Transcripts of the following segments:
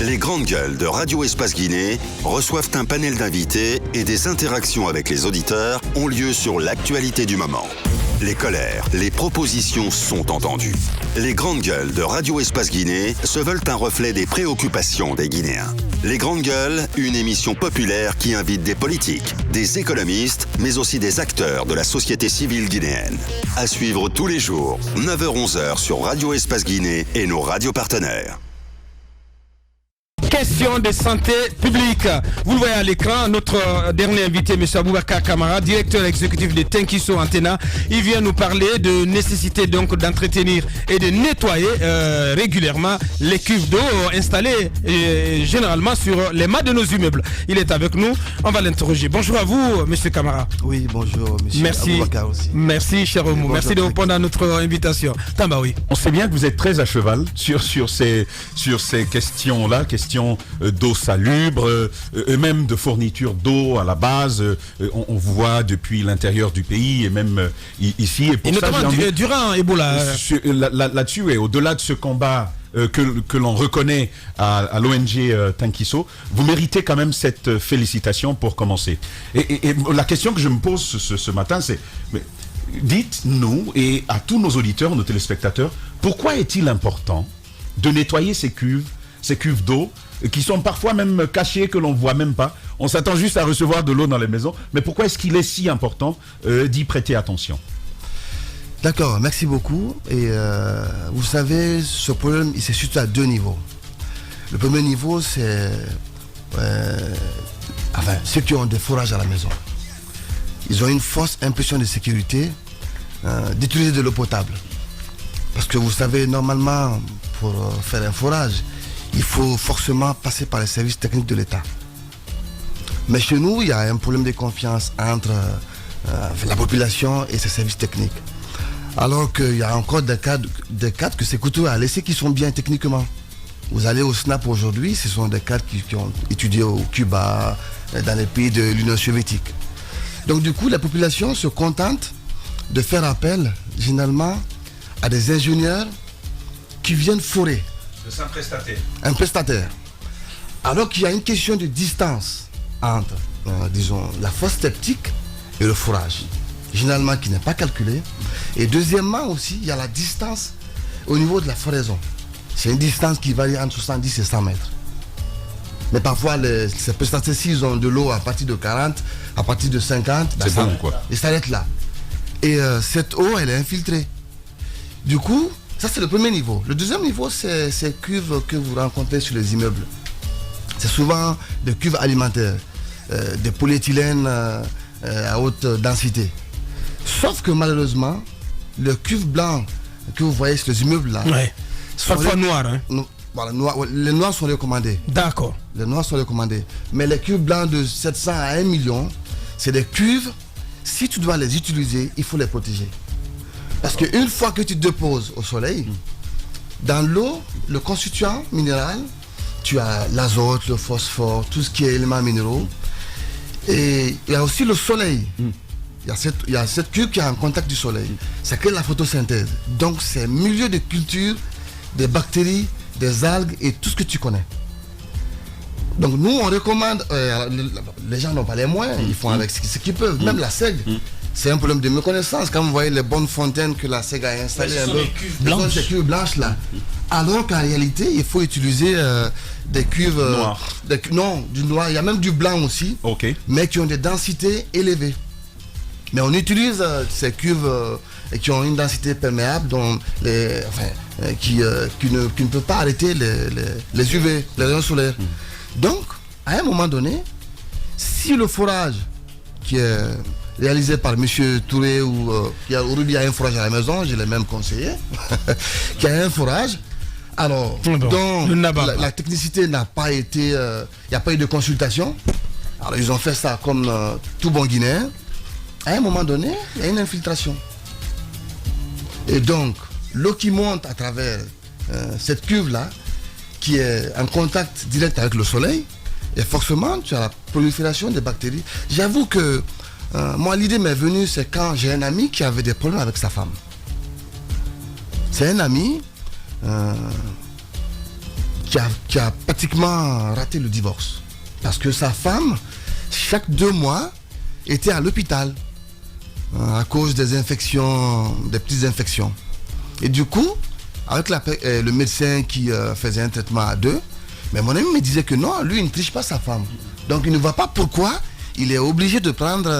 Les grandes gueules de Radio Espace Guinée reçoivent un panel d'invités et des interactions avec les auditeurs ont lieu sur l'actualité du moment. Les colères, les propositions sont entendues. Les grandes gueules de Radio Espace Guinée se veulent un reflet des préoccupations des Guinéens. Les grandes gueules, une émission populaire qui invite des politiques, des économistes, mais aussi des acteurs de la société civile guinéenne. À suivre tous les jours, 9h-11h sur Radio Espace Guinée et nos radios partenaires. Question de santé publique. Vous le voyez à l'écran, notre dernier invité, M. Aboubakar Kamara, directeur exécutif de Tenkiso Antena, il vient nous parler de nécessité donc d'entretenir et de nettoyer régulièrement les cuves d'eau installées généralement sur les mâts de nos immeubles. Il est avec nous, on va l'interroger. Bonjour à vous, M. Kamara. Oui, bonjour, M. Aboubakar aussi. Merci, cher Oumou. Merci de répondre à notre invitation. Tambaoui. On sait bien que vous êtes très à cheval sur ces questions-là, questions d'eau salubre, et même de fourniture d'eau à la base. On voit depuis l'intérieur du pays et même ici. Et, pour et notamment durant Ebola. Là-dessus, et au-delà de ce combat que l'on reconnaît à l'ONG Tenkiso, vous méritez quand même cette félicitation pour commencer. Et la question que je me pose ce matin, c'est... Dites-nous et à tous nos auditeurs, nos téléspectateurs, pourquoi est-il important de nettoyer ces cuves d'eau qui sont parfois même cachées, que l'on ne voit même pas. On s'attend juste à recevoir de l'eau dans les maisons. Mais pourquoi est-ce qu'il est si important d'y prêter attention? D'accord, merci beaucoup. Et vous savez, ce problème, il se situe à deux niveaux. Le premier niveau, c'est ceux qui ont des forages à la maison. Ils ont une fausse impression de sécurité d'utiliser de l'eau potable. Parce que vous savez, normalement, pour faire un forage, il faut forcément passer par les services techniques de l'État. Mais chez nous, il y a un problème de confiance entre la population et ces services techniques. Alors qu'il y a encore des cadres que c'est coûteux à laisser qui sont bien techniquement. Vous allez au SNAP aujourd'hui, ce sont des cadres qui ont étudié au Cuba, dans les pays de l'Union soviétique. Donc du coup, la population se contente de faire appel, généralement, à des ingénieurs qui viennent forer. C'est un prestataire. Un prestataire. Alors qu'il y a une question de distance entre, disons, la fosse septique et le forage. Généralement qui n'est pas calculée. Et deuxièmement aussi, il y a la distance au niveau de la floraison. C'est une distance qui varie entre 70 et 100 mètres. Mais parfois, ces prestataires-ci, ils ont de l'eau à partir de 40, à partir de 50. C'est bon, quoi. Ils s'arrêtent là. Et cette eau, elle est infiltrée. Du coup, ça c'est le premier niveau. Le deuxième niveau, c'est ces cuves que vous rencontrez sur les immeubles. C'est souvent des cuves alimentaires, des polyéthylènes à haute densité. Sauf que malheureusement, les cuves blancs que vous voyez sur les immeubles là, parfois noirs. Hein? Voilà, les noirs sont recommandés. D'accord. Les noirs sont recommandés. Mais les cuves blancs de 700 à 1 million, c'est des cuves, si tu dois les utiliser, il faut les protéger. Parce qu'une fois que tu déposes au soleil, dans l'eau, le constituant minéral, tu as l'azote, le phosphore, tout ce qui est éléments minéraux. Et il y a aussi le soleil. Il y a cette cuve qui est en contact du soleil. Ça crée la photosynthèse. Donc c'est un milieu de culture, des bactéries, des algues et tout ce que tu connais. Donc nous on recommande, les gens n'ont pas les moyens, ils font avec ce qu'ils peuvent, même la seigle. C'est un problème de méconnaissance. Quand vous voyez les bonnes fontaines que la SEG a installées, ces cuves blanches là. Alors qu'en réalité, il faut utiliser des cuves noires. Non, du noir. Il y a même du blanc aussi, mais qui ont des densités élevées. Mais on utilise ces cuves qui ont une densité perméable, qui ne peut pas arrêter les UV, les rayons solaires. Donc, à un moment donné, si le forage qui est réalisé par M. Touré ou qui a aujourd'hui un forage à la maison, je l'ai même conseillé, qui a un forage. Alors, la technicité n'a pas été, il n'y a pas eu de consultation. Alors, ils ont fait ça comme tout bon Guinéen. À un moment donné, il y a une infiltration. Et donc, l'eau qui monte à travers cette cuve-là, qui est en contact direct avec le soleil, et forcément, tu as la prolifération des bactéries. J'avoue que moi, l'idée m'est venue, c'est quand j'ai un ami qui avait des problèmes avec sa femme. C'est un ami qui a pratiquement raté le divorce. Parce que sa femme, chaque 2 mois, était à l'hôpital à cause des infections, des petites infections. Et du coup, avec le médecin qui faisait un traitement à 2, mais mon ami me disait que non, lui, il ne triche pas sa femme. Donc, il ne voit pas pourquoi il est obligé de prendre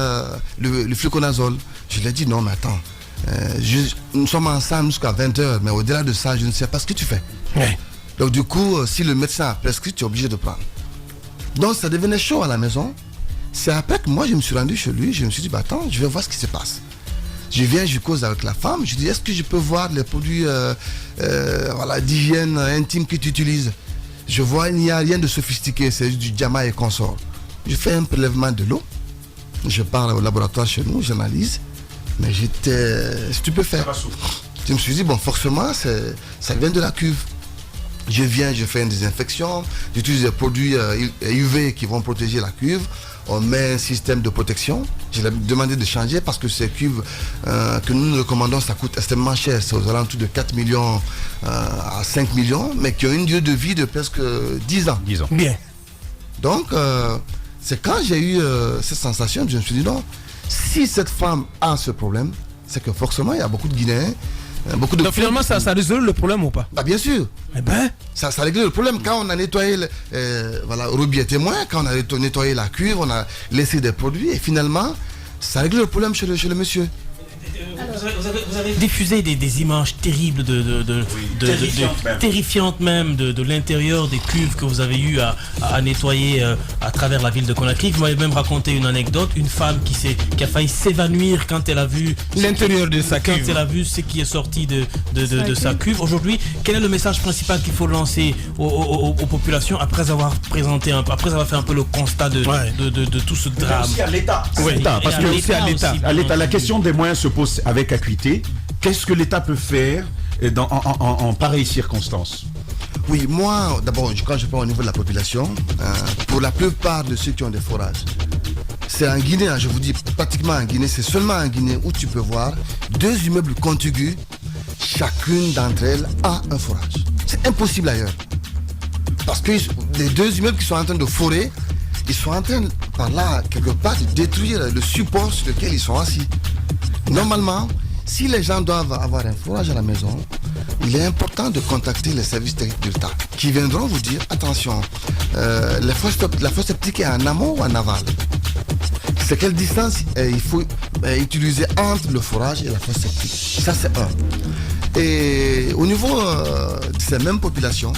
le fluconazole. Je lui ai dit, non, mais attends, nous sommes ensemble jusqu'à 20h, mais au-delà de ça, je ne sais pas ce que tu fais. Ouais. Donc, du coup, si le médecin a prescrit, tu es obligé de prendre. Donc, ça devenait chaud à la maison. C'est après que moi, je me suis rendu chez lui, je me suis dit, bah, attends, je vais voir ce qui se passe. Je viens, je cause avec la femme, je dis, est-ce que je peux voir les produits d'hygiène intime que tu utilises? Je vois, il n'y a rien de sophistiqué, c'est juste du diamant et consort. Je fais un prélèvement de l'eau, je pars au laboratoire chez nous, j'analyse, mais j'étais stupéfait. Je me suis dit, bon, forcément, ça vient de la cuve. Je viens, je fais une désinfection, j'utilise des produits UV qui vont protéger la cuve. On met un système de protection. Je lui ai demandé de changer parce que ces cuves que nous recommandons, ça coûte extrêmement cher. C'est aux alentours de 4 millions à 5 millions, mais qui ont une durée de vie de presque 10 ans. 10 ans. Bien. Donc, c'est quand j'ai eu cette sensation, je me suis dit non, si cette femme a ce problème, c'est que forcément, il y a beaucoup de Guinéens. Donc finalement, ça résout le problème ou pas? Bah, bien sûr. Eh ben. Ça réglé le problème. Quand on a nettoyé, Roby est témoin, quand on a nettoyé la cuve, on a laissé des produits et finalement, ça a réglé le problème chez le monsieur. Vous avez diffusé des images terribles, terrifiantes même de l'intérieur des cuves que vous avez eu à nettoyer à travers la ville de Conakry. Vous m'avez même raconté une anecdote, une femme qui a failli s'évanouir quand elle a vu l'intérieur de sa cuve. Quand elle a vu ce qui est sorti de sa cuve. Aujourd'hui, quel est le message principal qu'il faut lancer aux populations après avoir fait un peu le constat de tout ce drame? Aussi à l'État. Oui, parce que aussi à l'État, la question des moyens se pose avec acuité. Qu'est-ce que l'État peut faire en pareilles circonstances? Oui, moi, d'abord, quand je parle au niveau de la population, pour la plupart de ceux qui ont des forages, c'est en Guinée, je vous dis pratiquement en Guinée, c'est seulement en Guinée où tu peux voir 2 immeubles contigus, chacune d'entre elles a un forage. C'est impossible ailleurs. Parce que les 2 immeubles qui sont en train de forer, ils sont en train, par là, quelque part, de détruire le support sur lequel ils sont assis. Normalement, si les gens doivent avoir un forage à la maison, il est important de contacter les services de l'État qui viendront vous dire, attention, la fosse septique est en amont ou en aval. C'est quelle distance il faut utiliser entre le forage et la fosse septique. Ça, c'est un. Et au niveau de ces mêmes populations,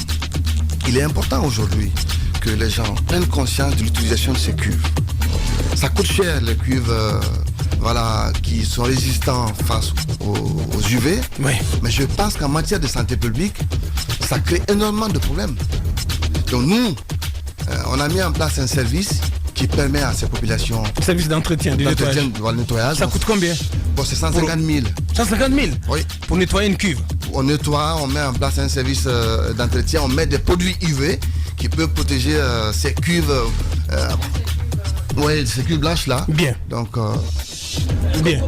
il est important aujourd'hui que les gens prennent conscience de l'utilisation de ces cuves. Ça coûte cher, les cuves qui sont résistants face aux UV. Oui. Mais je pense qu'en matière de santé publique, ça crée énormément de problèmes. Donc nous, on a mis en place un service qui permet à ces populations... Service d'entretien, du nettoyage. Ça coûte combien? Bon, c'est 150 000. 150 000? Oui. Pour nettoyer une cuve? On nettoie, on met en place un service d'entretien, on met des produits UV qui peuvent protéger ces cuves... ces cuves blanches là. Bien. Donc... Bien.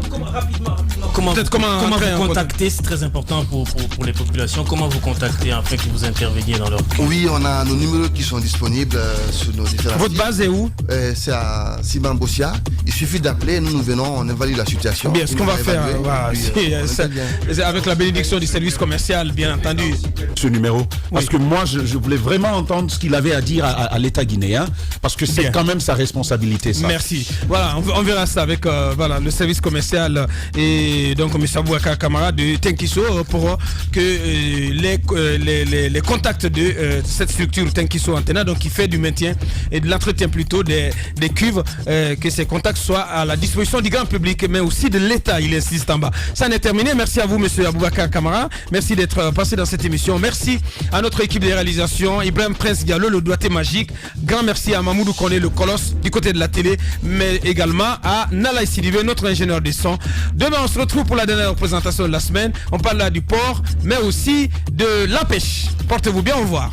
Comment vous contacter, c'est très important pour les populations. Comment vous contacter afin que vous interveniez dans leur cuve? Oui, on a nos numéros qui sont disponibles sur nos différents... Votre base est où? C'est à Simambossia. Il suffit d'appeler, nous venons, on évalue la situation. Bien, ce qu'on va faire, avec la bénédiction du service commercial, bien entendu. Ce numéro, parce que moi, je voulais vraiment entendre ce qu'il avait à dire à l'État guinéen, parce que c'est quand même sa responsabilité, ça. Merci. Voilà, on verra ça avec le service commercial et donc M. Abouaka Kamara de Tenkiso pour que les contacts de cette structure Tenkiso Antena, donc qui fait du maintien et de l'entretien plutôt des cuves, que ces contacts soient à la disposition du grand public, mais aussi de l'État, il insiste en bas. Ça n'est terminé. Merci à vous, M. Abouaka Kamara. Merci d'être passé dans cette émission. Merci à notre équipe de réalisation, Ibrahim Prince Diallo, le doigté magique. Grand merci à Mamoudou Kone, le colosse du côté de la télé, mais également à Nalaï Sidibé, notre ingénieur de son. Demain, on se retrouve pour la dernière représentation de la semaine. On parle là du port, mais aussi de la pêche. Portez-vous bien, au revoir.